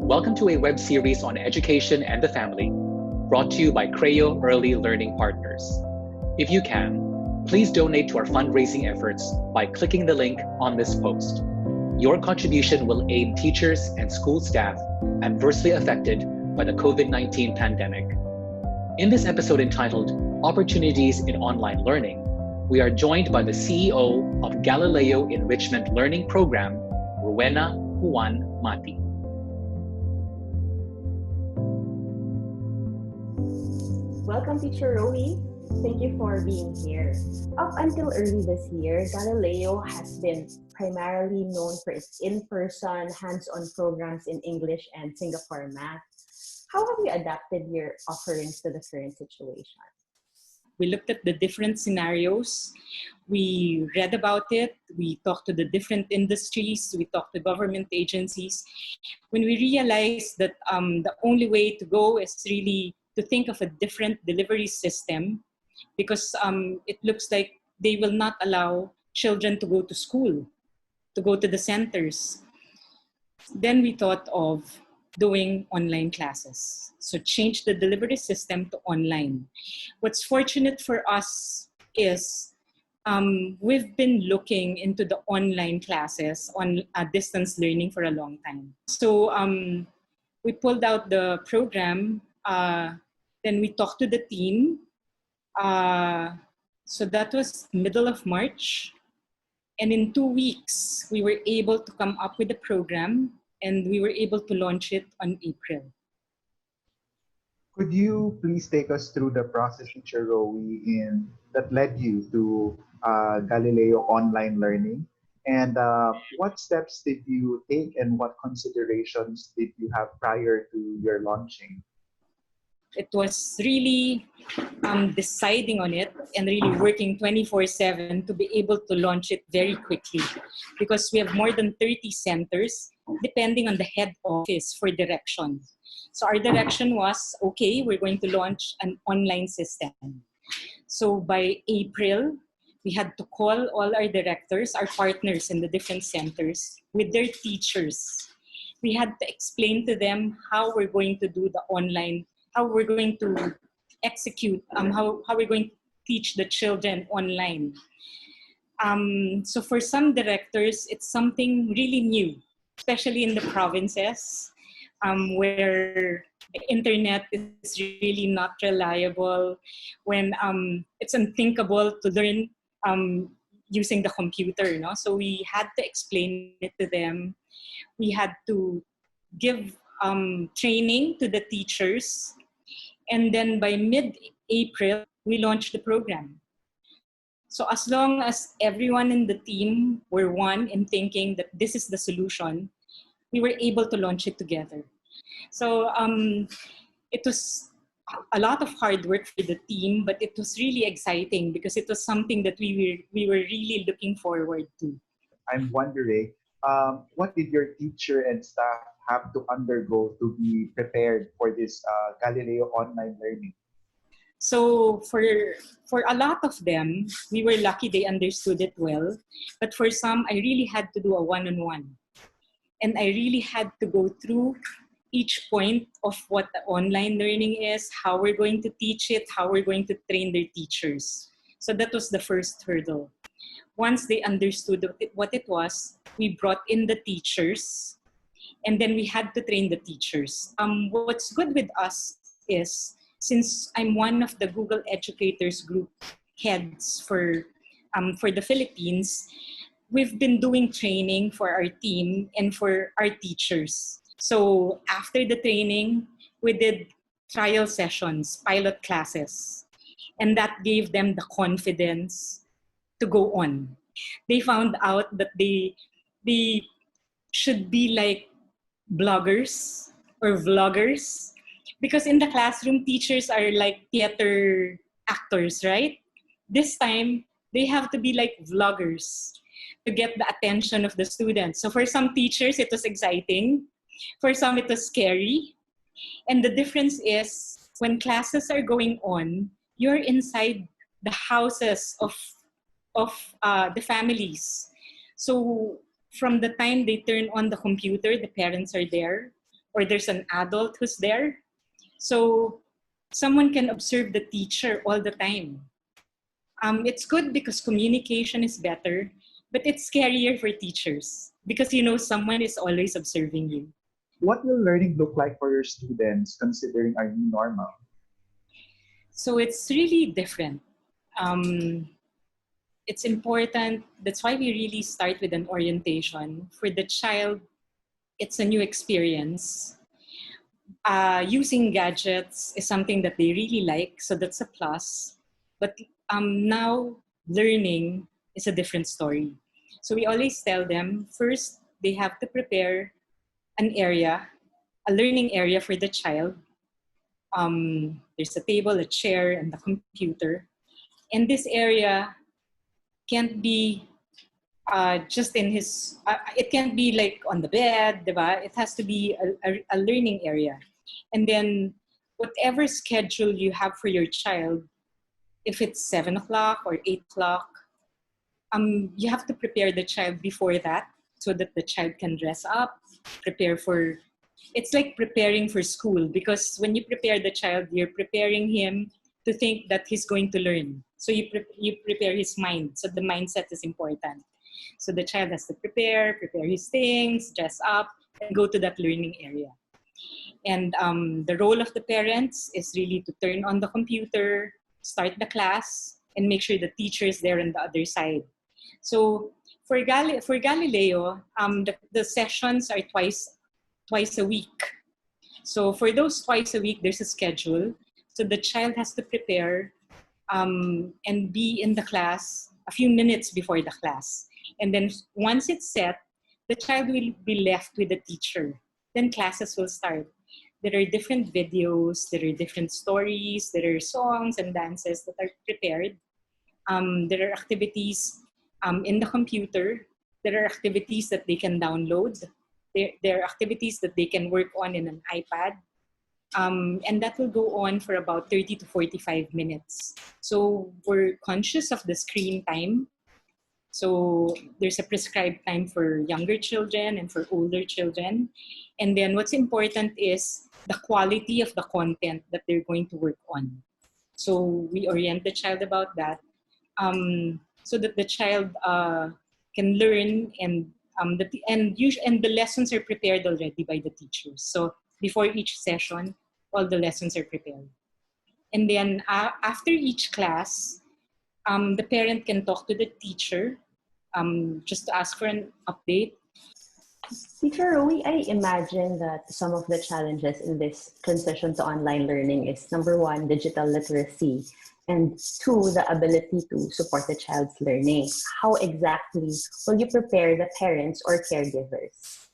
Welcome to a web series on education and the family, brought to you by Creo Early Learning Partners. If you can, please donate to our fundraising efforts by clicking the link on this post. Your contribution will aid teachers and school staff adversely affected by the COVID-19 pandemic. In this episode entitled Opportunities in Online Learning, we are joined by the CEO of Galileo Enrichment Learning Program, Rowena Juan Matti. Welcome, Teacher Rowie. Thank you for being here. Up until early this year, Galileo has been primarily known for its in-person, hands-on programs in English and Singapore math. How have you adapted your offerings to the current situation? We looked at the different scenarios. We read about it. We talked to the different industries. We talked to government agencies. When we realized that the only way to go is really to think of a different delivery system, because it looks like they will not allow children to go to school, to go to the centers. Then we thought of doing online classes. So change the delivery system to online. What's fortunate for us is we've been looking into the online classes on distance learning for a long time. So we pulled out the program. Then we talked to the team. So that was middle of March. And in 2 weeks, we were able to come up with a program and we were able to launch it on April. Could you please take us through the process, Teacher Rowie, that led you to Galileo Online Learning? And what steps did you take and what considerations did you have prior to your launching? It was really deciding on it and really working 24/7 to be able to launch it very quickly, because we have more than 30 centers depending on the head office for direction. So our direction was, okay, we're going to launch an online system. So by April, we had to call all our directors, our partners in the different centers with their teachers. We had to explain to them how we're going to do the online, how we're going to execute, how we're going to teach the children online. So for some directors, it's something really new, especially in the provinces, where the internet is really not reliable, when it's unthinkable to learn using the computer. You know? So we had to explain it to them. We had to give training to the teachers. And then by mid-April, we launched the program. So as long as everyone in the team were one in thinking that this is the solution, we were able to launch it together. So it was a lot of hard work for the team, but it was really exciting because it was something that we were really looking forward to. I'm wondering, what did your teacher and staff have to undergo to be prepared for this Galileo online learning? So for a lot of them, we were lucky they understood it well. But for some, I really had to do a one-on-one. And I really had to go through each point of what the online learning is, how we're going to teach it, how we're going to train their teachers. So that was the first hurdle. Once they understood what it was, we brought in the teachers, and then we had to train the teachers. What's good with us is, since I'm one of the Google Educators Group heads for the Philippines, we've been doing training for our team and for our teachers. So after the training, we did trial sessions, pilot classes, and that gave them the confidence to go on. They found out that they should be like bloggers or vloggers, because in the classroom, teachers are like theater actors, right? This time, they have to be like vloggers to get the attention of the students. So for some teachers, it was exciting. For some, it was scary. And the difference is, when classes are going on, you're inside the houses of the families. So from the time they turn on the computer, the parents are there. or there's an adult who's there. So someone can observe the teacher all the time. It's good because communication is better, but it's scarier for teachers because you know someone is always observing you. What will learning look like for your students considering our new normal? So it's really different. It's important. That's why we really start with an orientation. For the child, it's a new experience. Using gadgets is something that they really like, so that's a plus. But now learning is a different story. So we always tell them first they have to prepare an area, a learning area for the child. There's a table, a chair, and the computer. And this area can't be just in his, it can't be like on the bed, diba? It has to be a learning area. And then whatever schedule you have for your child, if it's 7 o'clock or 8 o'clock, you have to prepare the child before that so that the child can dress up, prepare for, it's like preparing for school, because when you prepare the child, you're preparing him to think that he's going to learn. So you prepare his mind. So the mindset is important. So the child has to prepare his things, dress up, and go to that learning area. And the role of the parents is really to turn on the computer, start the class, and make sure the teacher is there on the other side. So for Galileo, the sessions are twice a week. So for those twice a week, there's a schedule. So the child has to prepare and be in the class a few minutes before the class. And then once it's set, the child will be left with the teacher. Then classes will start. There are different videos, there are different stories, there are songs and dances that are prepared. There are activities in the computer. There are activities that they can download. There are activities that they can work on in an iPad. And that will go on for about 30 to 45 minutes. So we're conscious of the screen time. So there's a prescribed time for younger children and for older children. And then what's important is the quality of the content that they're going to work on. So we orient the child about that so that the child can learn and the lessons are prepared already by the teachers. So before each session, all the lessons are prepared. And then after each class, the parent can talk to the teacher just to ask for an update. Teacher Rowie, I imagine that some of the challenges in this transition to online learning is number one, digital literacy, and two, the ability to support the child's learning. How exactly will you prepare the parents or caregivers?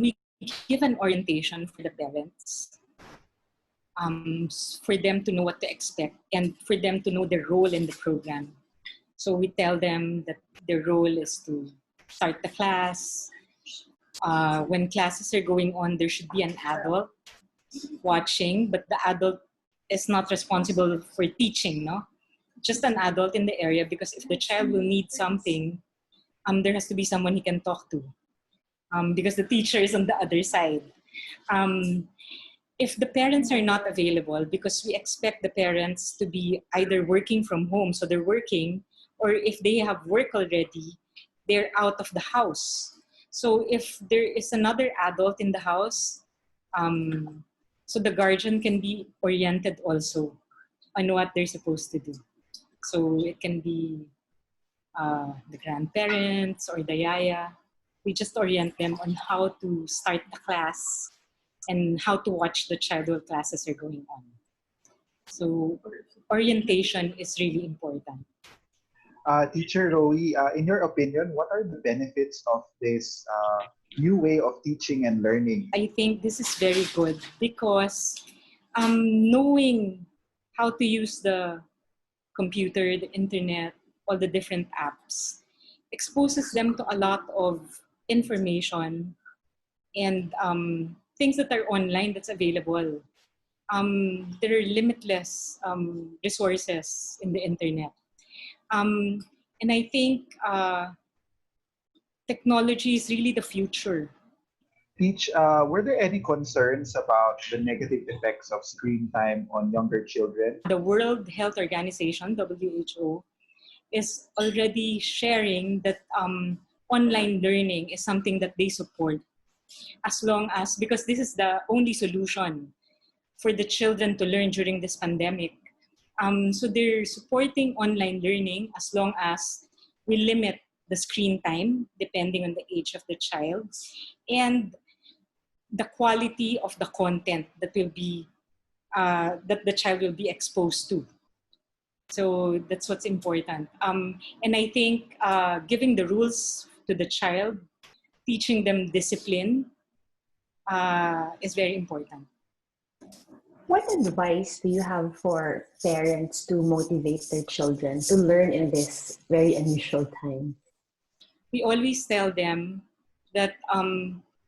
We give an orientation for the parents, for them to know what to expect and for them to know their role in the program. So we tell them that their role is to start the class. When classes are going on, there should be an adult watching, but the adult is not responsible for teaching, no? Just an adult in the area, because if the child will need something, there has to be someone he can talk to, because the teacher is on the other side. If the parents are not available, because we expect the parents to be either working from home, so they're working, or if they have work already, they're out of the house. So if there is another adult in the house, so the guardian can be oriented also on what they're supposed to do. So it can be the grandparents or the yaya. We just orient them on how to start the class and how to watch the child while classes are going on. So orientation is really important. Teacher Rowie, in your opinion, what are the benefits of this new way of teaching and learning? I think this is very good because knowing how to use the computer, the internet, all the different apps exposes them to a lot of information and things that are online that's available. There are limitless resources in the internet. And I think technology is really the future. Were there any concerns about the negative effects of screen time on younger children? The World Health Organization, WHO, is already sharing that online learning is something that they support, as long as, because this is the only solution for the children to learn during this pandemic. So they're supporting online learning as long as we limit the screen time depending on the age of the child and the quality of the content that will be that the child will be exposed to. So that's what's important. And I think giving the rules to the child, teaching them discipline is very important. What advice do you have for parents to motivate their children to learn in this very unusual time? We always tell them that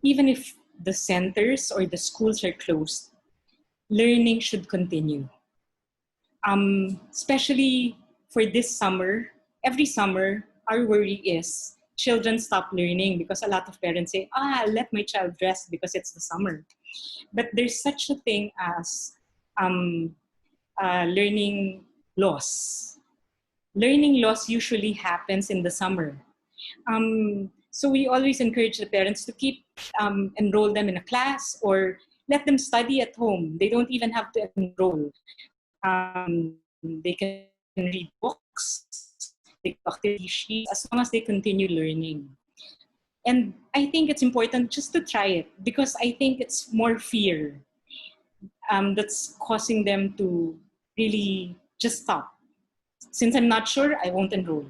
even if the centers or the schools are closed, learning should continue. Especially for this summer, every summer, our worry is children stop learning because a lot of parents say, I'll let my child rest because it's the summer. But there's such a thing as learning loss. Learning loss usually happens in the summer. So we always encourage the parents to keep enroll them in a class or let them study at home. They don't even have to enroll. They can read books, they can activity sheets, as long as they continue learning. And I think it's important just to try it because I think it's more fear that's causing them to really just stop. Since I'm not sure, I won't enroll.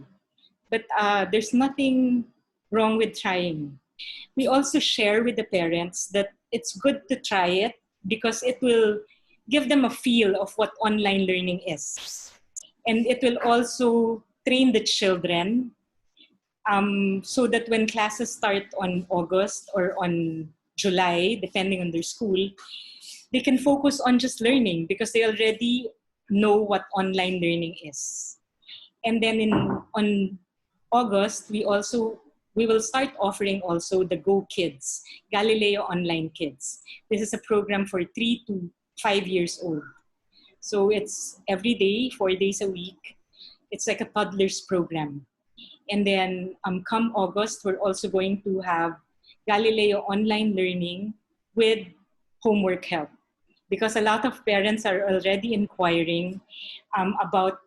But there's nothing wrong with trying. We also share with the parents that it's good to try it because it will give them a feel of what online learning is. And it will also train the children so that when classes start on August or on July, depending on their school, they can focus on just learning because they already know what online learning is. And then on August, we will start offering also the Go Kids, Galileo Online Kids. This is a program for 3 to 5 years old. So it's every day, 4 days a week. It's like a toddler's program. And then come August, we're also going to have Galileo Online Learning with homework help. Because a lot of parents are already inquiring about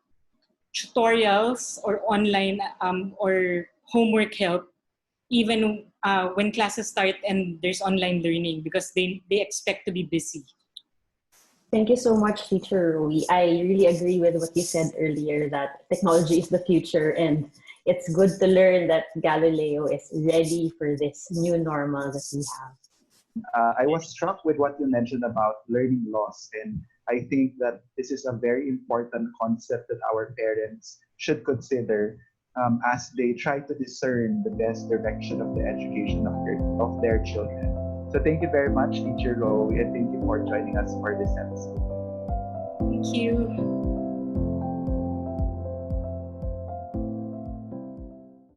tutorials or online or homework help even when classes start and there's online learning because they expect to be busy. Thank you so much, Teacher Roy. I really agree with what you said earlier that technology is the future and it's good to learn that Galileo is ready for this new normal that we have. I was struck with what you mentioned about learning loss, and I think that this is a very important concept that our parents should consider as they try to discern the best direction of the education of their children. So thank you very much, Teacher Rowe, and thank you for joining us for this episode. Thank you.